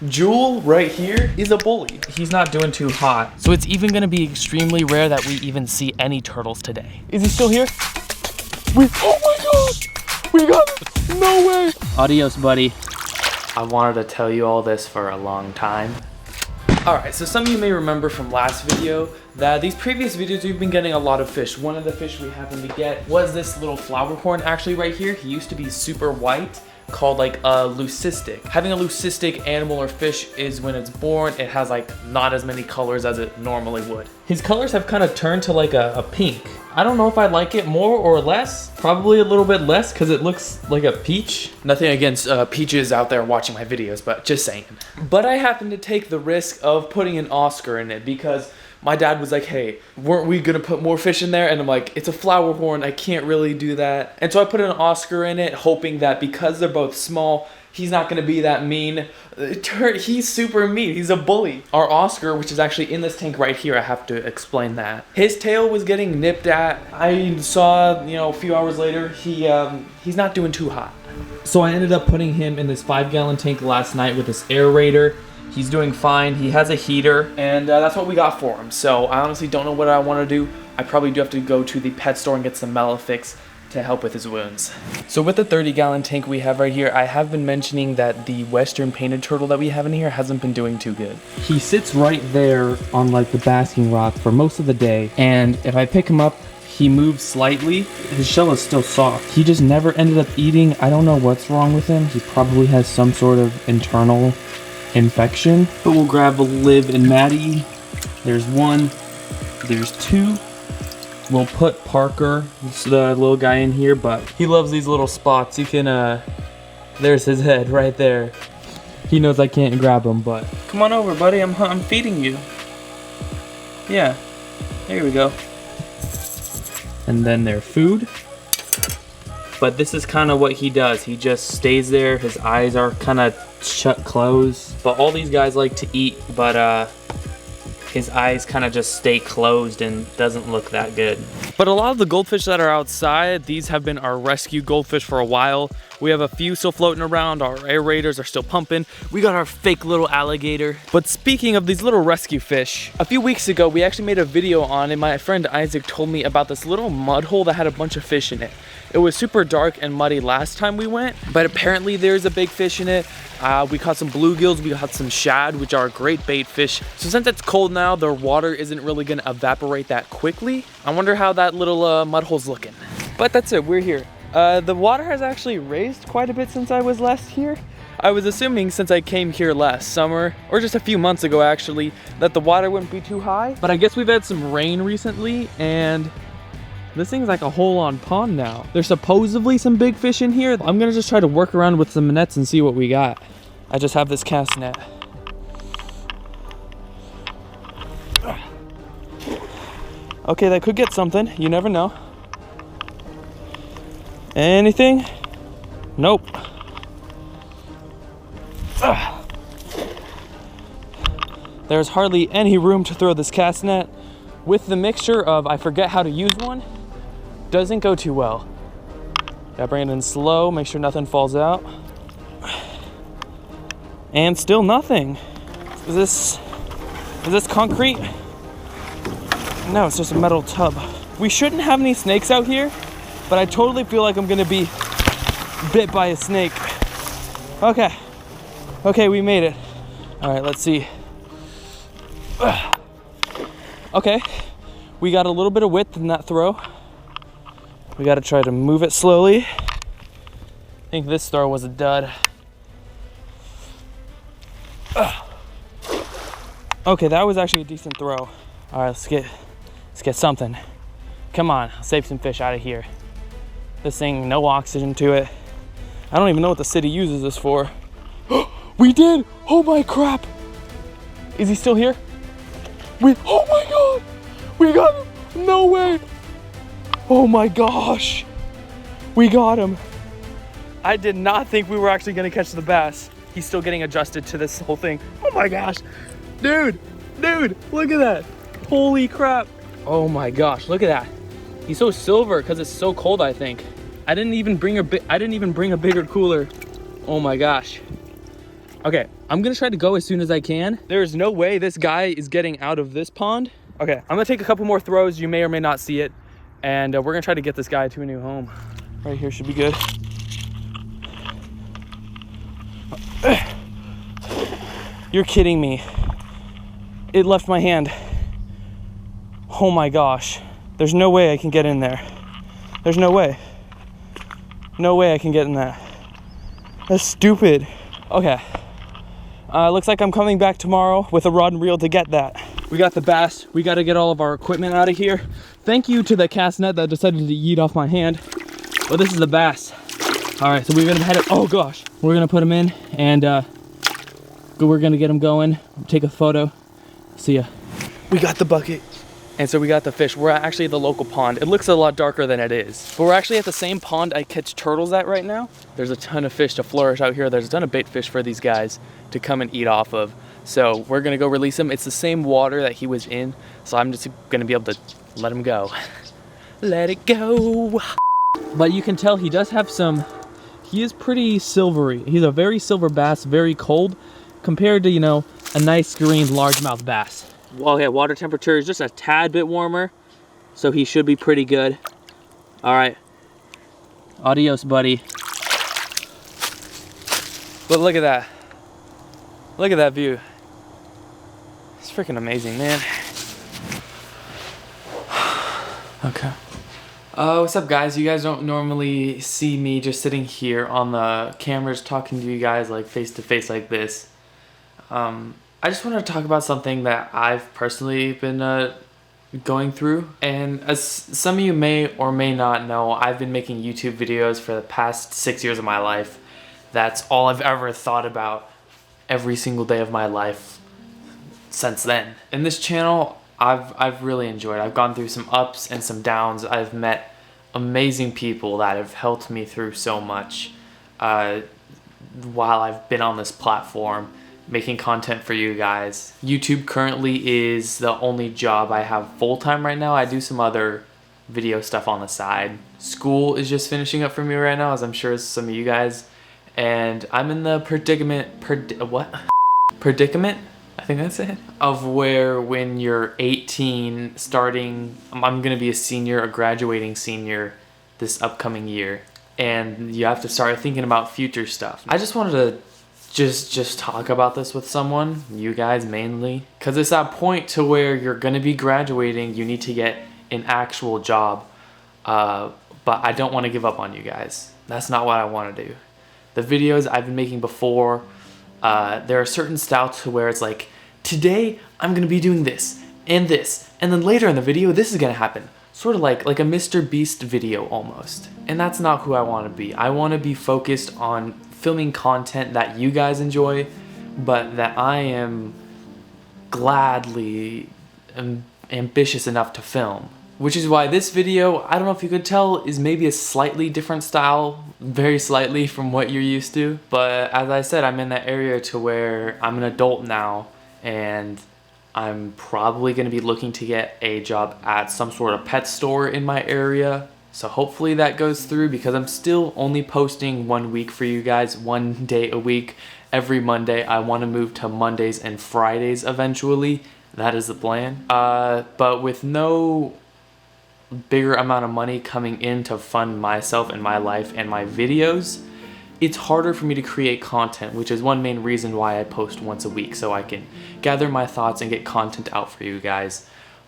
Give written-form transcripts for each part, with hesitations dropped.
Jewel right here is a bully. He's not doing too hot. So it's even gonna be extremely rare that we even see any turtles today. Is he still here? Oh my gosh! We got it! No way! Adios, buddy. I wanted to tell you all this for a long time. Alright, so some of you may remember from last video that these previous videos we've been getting a lot of fish. One of the fish we happened to get was this little flower horn actually right here. He used to be super white, called like a leucistic. Having a leucistic animal or fish is when it's born, it has like not as many colors as it normally would. His colors have kind of turned to like a pink. I don't know if I like it more or less. Probably a little bit less because it looks like a peach. Nothing against peaches out there watching my videos, but just saying. But I happened to take the risk of putting an Oscar in it because my dad was like, hey, weren't we gonna put more fish in there? And I'm like, it's a flower horn, I can't really do that. And so I put an Oscar in it, hoping that because they're both small, he's not gonna be that mean. He's super mean, he's a bully. Our Oscar, which is actually in this tank right here, I have to explain that. His tail was getting nipped at. I saw, a few hours later, he's not doing too hot. So I ended up putting him in this 5-gallon tank last night with this aerator. He's doing fine, he has a heater, and that's what we got for him. So I honestly don't know what I want to do. I probably do have to go to the pet store and get some Melafix to help with his wounds. So with the 30-gallon tank we have right here, I have been mentioning that the Western painted turtle that we have in here hasn't been doing too good. He sits right there on like the basking rock for most of the day, and if I pick him up, he moves slightly. His shell is still soft. He just never ended up eating. I don't know what's wrong with him. He probably has some sort of internal infection. But we'll grab Liv and Maddie. There's one, there's two. We'll put Parker, the little guy, in here, but he loves these little spots. You can, there's his head right there. He knows I can't grab him, but come on over, buddy. I'm feeding you. Yeah, there we go. And then their food. But this is kind of what he does. He just stays there. His eyes are kind of shut closed. But all these guys like to eat, but his eyes kind of just stay closed and doesn't look that good. But a lot of the goldfish that are outside, these have been our rescue goldfish for a while. We have a few still floating around. Our aerators are still pumping. We got our fake little alligator. But speaking of these little rescue fish, a few weeks ago, we actually made a video on it. My friend Isaac told me about this little mud hole that had a bunch of fish in it. It was super dark and muddy last time we went, but apparently there's a big fish in it. We caught some bluegills, we caught some shad, which are great bait fish. So since it's cold now, the water isn't really gonna evaporate that quickly. I wonder how that little mud hole's looking. But that's it, we're here. The water has actually raised quite a bit since I was last here. I was assuming since I came here last summer, or just a few months ago actually, that the water wouldn't be too high. But I guess we've had some rain recently, and this thing's like a whole-on pond now. There's supposedly some big fish in here. I'm gonna just try to work around with some nets and see what we got. I just have this cast net. Okay, that could get something. You never know. Anything? Nope. There's hardly any room to throw this cast net. With the mixture of I forget how to use one, doesn't go too well. Gotta bring it in slow, make sure nothing falls out. And still nothing. Is this concrete? No, it's just a metal tub. We shouldn't have any snakes out here, but I totally feel like I'm gonna be bit by a snake. Okay. Okay, we made it. All right, let's see. Okay, we got a little bit of width in that throw. We gotta try to move it slowly. I think this throw was a dud. Okay, that was actually a decent throw. All right, let's get something. Come on, I'll save some fish out of here. This thing, no oxygen to it. I don't even know what the city uses this for. We did! Oh my crap! Is he still here? Oh my god! We got him! No way! Oh my gosh! We got him! I did not think we were actually gonna catch the bass. He's still getting adjusted to this whole thing. Oh my gosh! Dude! Dude! Look at that! Holy crap! Oh my gosh, look at that. He's so silver because it's so cold, I think. I didn't even bring a bigger cooler. Oh my gosh. Okay, I'm gonna try to go as soon as I can. There is no way this guy is getting out of this pond. Okay, I'm gonna take a couple more throws. You may or may not see it. And we're gonna try to get this guy to a new home. Right here should be good. You're kidding me. It left my hand. Oh my gosh. There's no way I can get in there. There's no way. No way I can get in that. That's stupid. Okay. Looks like I'm coming back tomorrow with a rod and reel to get that. We got the bass. We got to get all of our equipment out of here. Thank you to the cast net that decided to yeet off my hand. But this is the bass. All right, so we're gonna head up. Oh gosh. We're gonna put him in and we're gonna get him going. Take a photo. See ya. We got the bucket. And so we got the fish. We're actually at the local pond. It looks a lot darker than it is. But we're actually at the same pond I catch turtles at right now. There's a ton of fish to flourish out here. There's a ton of bait fish for these guys to come and eat off of. So we're gonna go release him. It's the same water that he was in. So I'm just gonna be able to let him go. Let it go. But you can tell he does have some, he is pretty silvery. He's a very silver bass, very cold compared to, you know, a nice green largemouth bass. Well, yeah, water temperature is just a tad bit warmer, so he should be pretty good. All right, adios, buddy. But look at that. Look at that view. It's freaking amazing, man. Okay. What's up, guys? You guys don't normally see me just sitting here on the cameras talking to you guys like face to face like this. I just wanted to talk about something that I've personally been going through. And as some of you may or may not know, I've been making YouTube videos for the past 6 years of my life. That's all I've ever thought about every single day of my life since then. In this channel, I've really enjoyed. I've gone through some ups and some downs. I've met amazing people that have helped me through so much while I've been on this platform making content for you guys. YouTube currently is the only job I have full-time right now. I do some other video stuff on the side. School is just finishing up for me right now, as I'm sure as some of you guys. And I'm in the predicament, I think that's it, of where when you're 18, starting, I'm gonna be a senior, a graduating senior this upcoming year, and you have to start thinking about future stuff. I just wanted to just talk about this with someone, you guys mainly, because it's that point to where you're gonna be graduating, you need to get an actual job, but I don't want to give up on you guys. That's not what I want to do. The videos I've been making before, there are certain styles to where it's like, today I'm gonna be doing this, and then later in the video this is gonna happen. Sort of like a Mr. Beast video almost. And that's not who I want to be. I want to be focused on filming content that you guys enjoy, but that I am gladly ambitious enough to film. Which is why this video, I don't know if you could tell, is maybe a slightly different style, very slightly from what you're used to. But as I said, I'm in that area to where I'm an adult now, and I'm probably going to be looking to get a job at some sort of pet store in my area. So hopefully that goes through, because I'm still only posting 1 week for you guys, 1 day a week, every Monday. I want to move to Mondays and Fridays eventually. That is the plan. But with no bigger amount of money coming in to fund myself and my life and my videos, it's harder for me to create content, which is one main reason why I post once a week, so I can gather my thoughts and get content out for you guys.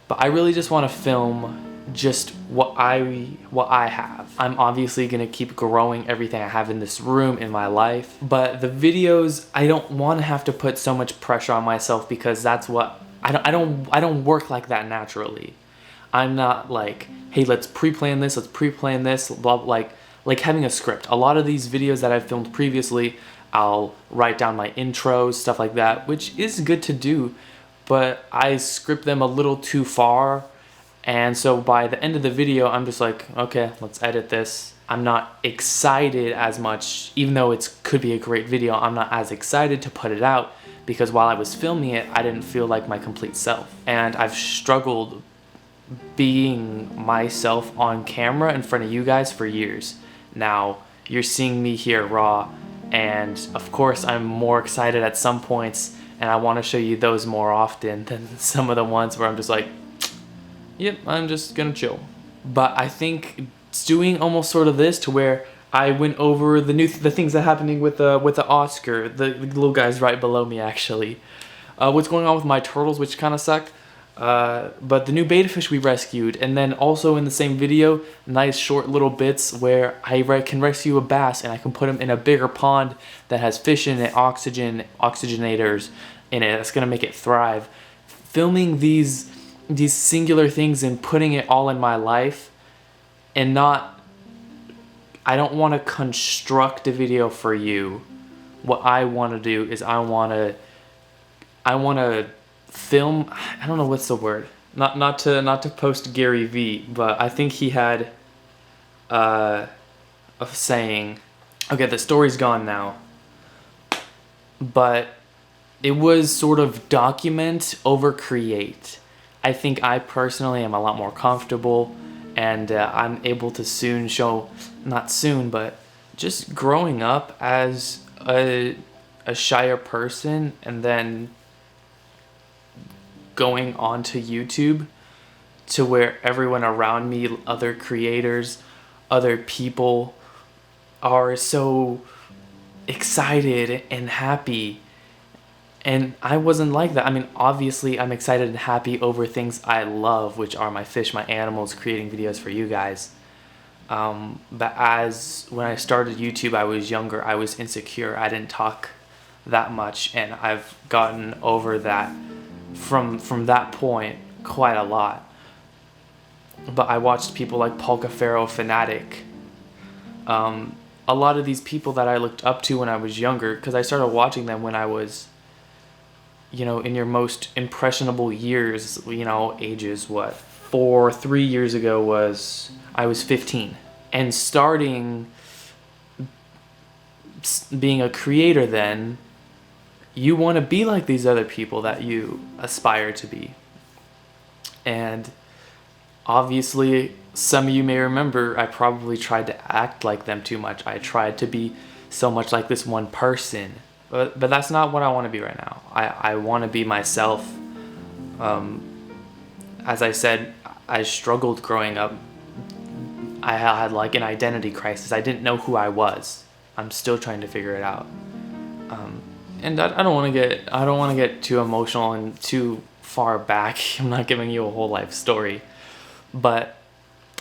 But I really just want to film just what I have. I'm obviously going to keep growing everything I have in this room in my life, but the videos, I don't want to have to put so much pressure on myself, because that's what I don't work like that naturally. I'm not like, hey, let's pre-plan this, blah, like having a script. A lot of these videos that I've filmed previously, I'll write down my intros, stuff like that, which is good to do, but I script them a little too far. And so by the end of the video, I'm just like, okay, let's edit this. I'm not excited as much, even though it could be a great video, I'm not as excited to put it out, because while I was filming it, I didn't feel like my complete self. And I've struggled being myself on camera in front of you guys for years. Now, you're seeing me here raw, And of course, I'm more excited at some points, and I want to show you those more often than some of the ones where I'm just like, yep, I'm just gonna chill. But I think it's doing almost sort of this to where I went over the things that are happening with the Oscar. The little guy's right below me actually. What's going on with my turtles, which kind of suck. But the new beta fish we rescued, and then also in the same video, nice short little bits where I can rescue a bass and I can put him in a bigger pond that has fish in it, oxygenators in it. That's gonna make it thrive. Filming these singular things and putting it all in my life, and I don't want to construct a video for you. What I want to do is I want to film. I don't know what's the word. Not to post Gary V, but I think he had a saying. Okay, the story's gone now. But it was sort of document over create. I think I personally am a lot more comfortable, and I'm able to soon show, not soon, but just growing up as a shyer person and then going onto YouTube to where everyone around me, other creators, other people are so excited and happy. And I wasn't like that. I mean, obviously I'm excited and happy over things I love, which are my fish, my animals, creating videos for you guys. But when I started YouTube, I was younger, I was insecure, I didn't talk that much, and I've gotten over that from that point quite a lot. But I watched people like Polka Pharaoh Fanatic. A lot of these people that I looked up to when I was younger, because I started watching them when I was, in your most impressionable years, ages, 3 years ago I was 15. And starting being a creator then, you want to be like these other people that you aspire to be. And obviously, some of you may remember, I probably tried to act like them too much. I tried to be so much like this one person. But that's not what I want to be right now. I want to be myself. As I said, I struggled growing up. I had like an identity crisis. I didn't know who I was. I'm still trying to figure it out. And I don't want to get too emotional and too far back. I'm not giving you a whole life story, but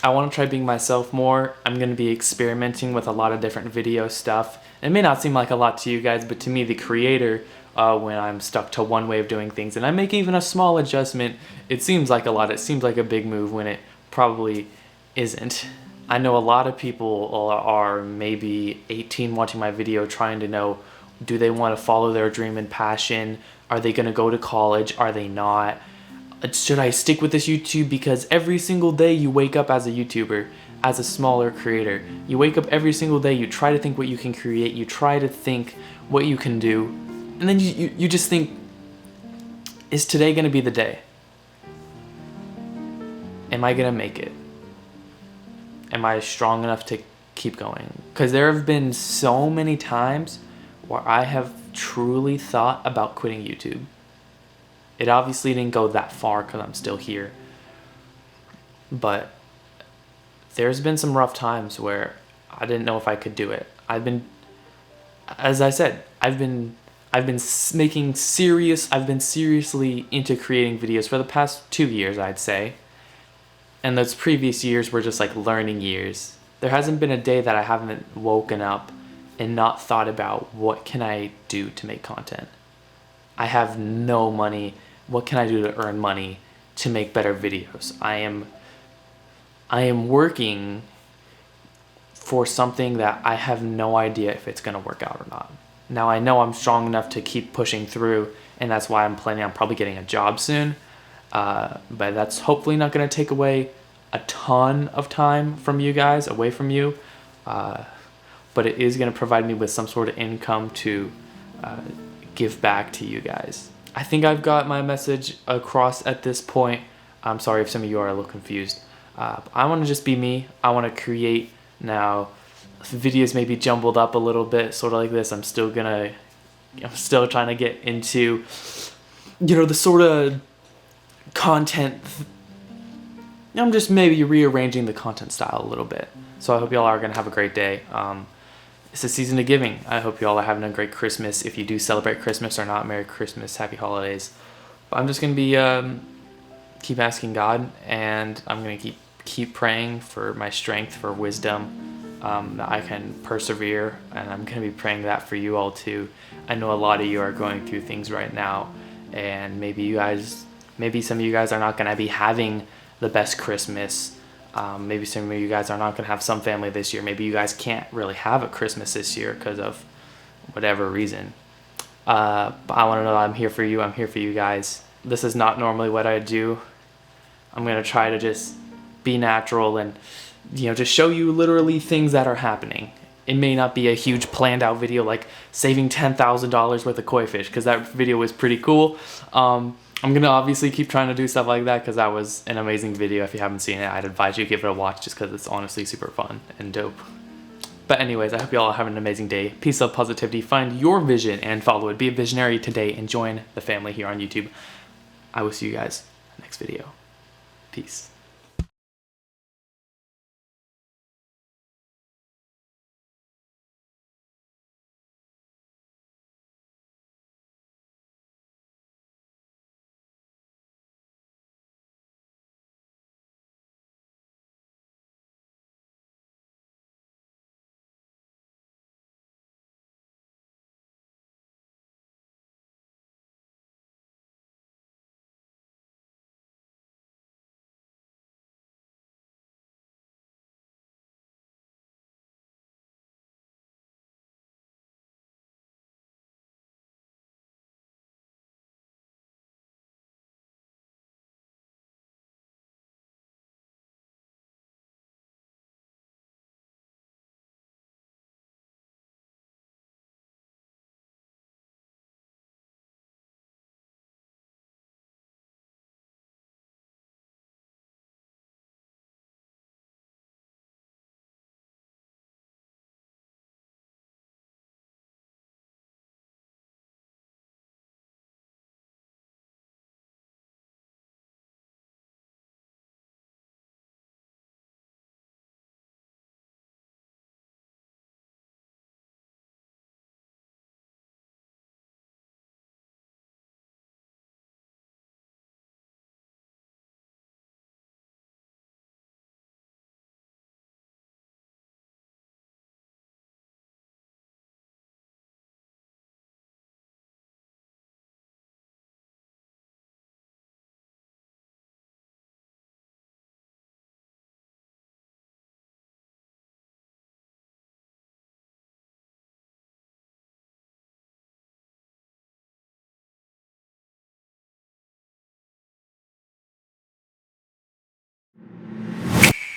I want to try being myself more. I'm going to be experimenting with a lot of different video stuff. It may not seem like a lot to you guys, but to me, the creator, when I'm stuck to one way of doing things and I make even a small adjustment, it seems like a lot. It seems like a big move when it probably isn't. I know a lot of people are maybe 18 watching my video trying to know, do they want to follow their dream and passion? Are they going to go to college? Are they not? Should I stick with this YouTube? Because every single day you wake up as a YouTuber, as a smaller creator. You wake up every single day, you try to think what you can create, you try to think what you can do, and then you just think, is today going to be the day? Am I going to make it? Am I strong enough to keep going? Because there have been so many times where I have truly thought about quitting YouTube. It obviously didn't go that far because I'm still here. But there's been some rough times where I didn't know if I could do it. As I said, I've been seriously into creating videos for the past 2 years, I'd say. And those previous years were just like learning years. There hasn't been a day that I haven't woken up and not thought about what can I do to make content. I have no money. What can I do to earn money to make better videos? I am working for something that I have no idea if it's going to work out or not. Now I know I'm strong enough to keep pushing through, and that's why I'm planning on probably getting a job soon. But that's hopefully not going to take away a ton of time from you guys, away from you. But it is going to provide me with some sort of income to give back to you guys. I think I've got my message across at this point. I'm sorry if some of you are a little confused. I want to just be me. I want to create now. videos may be jumbled up a little bit, sort of like this. I'm still trying to get into, the sort of content. I'm just maybe rearranging the content style a little bit. So I hope y'all are gonna have a great day. It's a season of giving. I hope y'all are having a great Christmas. If you do celebrate Christmas or not, Merry Christmas, Happy Holidays. But I'm just gonna be keep asking God, and I'm gonna keep praying for my strength, for wisdom, that I can persevere, and I'm gonna be praying that for you all too. I know a lot of you are going through things right now, and maybe some of you guys are not gonna be having the best Christmas. Maybe some of you guys are not gonna have some family this year. Maybe you guys can't really have a Christmas this year because of whatever reason. But I want to know that I'm here for you. I'm here for you guys. This is not normally what I do. I'm gonna try to just be natural and just show you literally things that are happening. It may not be a huge planned out video like saving $10,000 worth of koi fish, because that video was pretty cool. I'm gonna obviously keep trying to do stuff like that because that was an amazing video. If you haven't seen it, I'd advise you to give it a watch just because it's honestly super fun and dope. But anyways, I hope you all have an amazing day. Peace, love, positivity. Find your vision and follow it. Be a visionary today and join the family here on YouTube. I will see you guys next video. Peace.